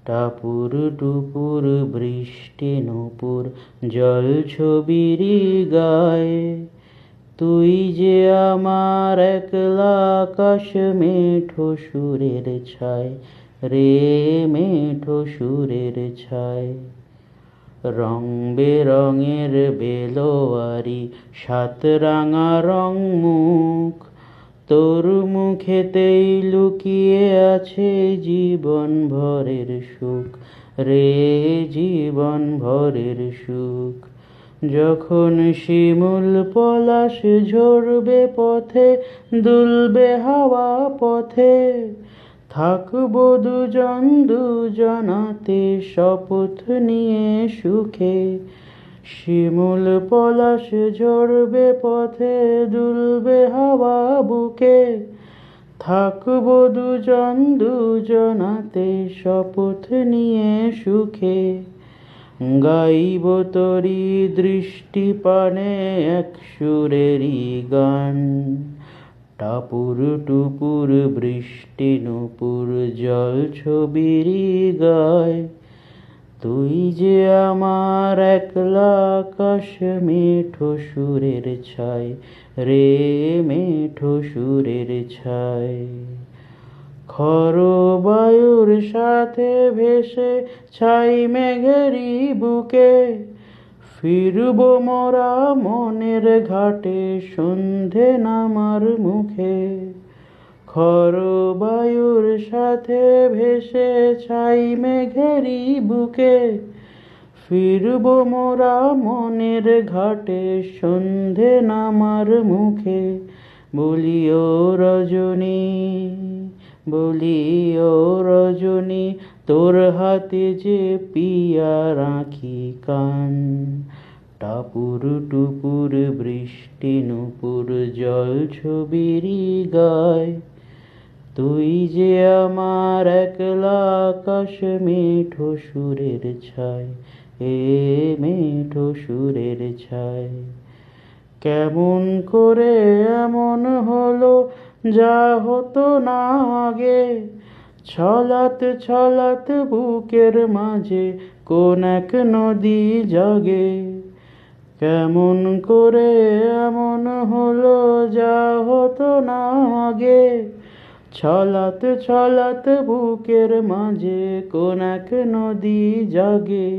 টাপুর টুপুর বৃষ্টি নূপুর জল ছবিরি গায়ে, তুই যে আমার একলা আকাশ মেঠো সুরের ছায় রে, মেঠো সুরের ছায়। রং বেরঙের বেলোয়ারি সাত রাঙা রং মুখ, তোর মুখেতেই লুকিয়ে আছে জীবন ভরের সুখ রে, জীবন ভরের সুখ। যখন শিমুল পলাশ ঝরবে পথে, দুলবে হাওয়া পথে, থাকবো দুজন দুজনাতে শপথ নিয়ে সুখে। শিমুল পলাশ ঝরবে পথে, দুলবে হাওয়া বুকে, থাকবো দুজন দুজনাতে শপথ নিয়ে সুখে। গাইব তোরি দৃষ্টি পানে এক সুরেরই গান, টাপুর টুপুর বৃষ্টি নূপুর জল ছবিরি গায়, তুই যে আমার একলা আকাশ মেঠো সুরের ছায় রে, মেঠো সুরের ছায়। খর বায়ুর সাথে ভেসে ছাই মেঘেরি বুকে, ফিরবো মোরা মনের ঘাটে সন্ধে নামার মুখে। খর বায়ুর সাথে ভেসে ছাই মেঘেরি বুকে, ফিরবো মোরা মনের ঘাটে সন্ধে নামার মুখে। বলিও রজনী, বলিও রজনী, তোর হাতে যে পিয়া রাখি কান, টাপুর টুপুর বৃষ্টি নূপুর জল ছবিরি গায়, তুই যে আমার একলা আকাশ মেঠো সুরের ছায় এ, মেঠো সুরের ছায়। কেমন করে এমন হলো যা হতো না আগে, ছলাত ছলাত বুকের মাঝে কোন এক নদী জাগে। কেমন করে এমন হলো যা হতো না আগে, ছলাত ছলাত বুকের মাঝে কোন এক নদী জাগে।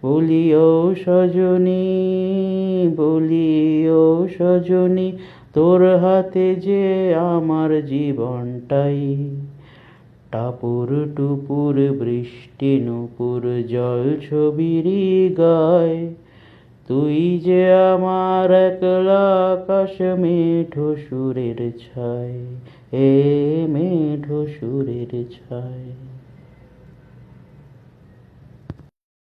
বলিও সজনী, বলিও সজনী, তোর হাতে যে আমার জীবনটাই, টাপুর টুপুর বৃষ্টি নূপুর জল ছবিরি গায়, তুই যে আমার একলা আকাশ মেঠো সুরের ছায় এ, মেঠো সুরের ছায়।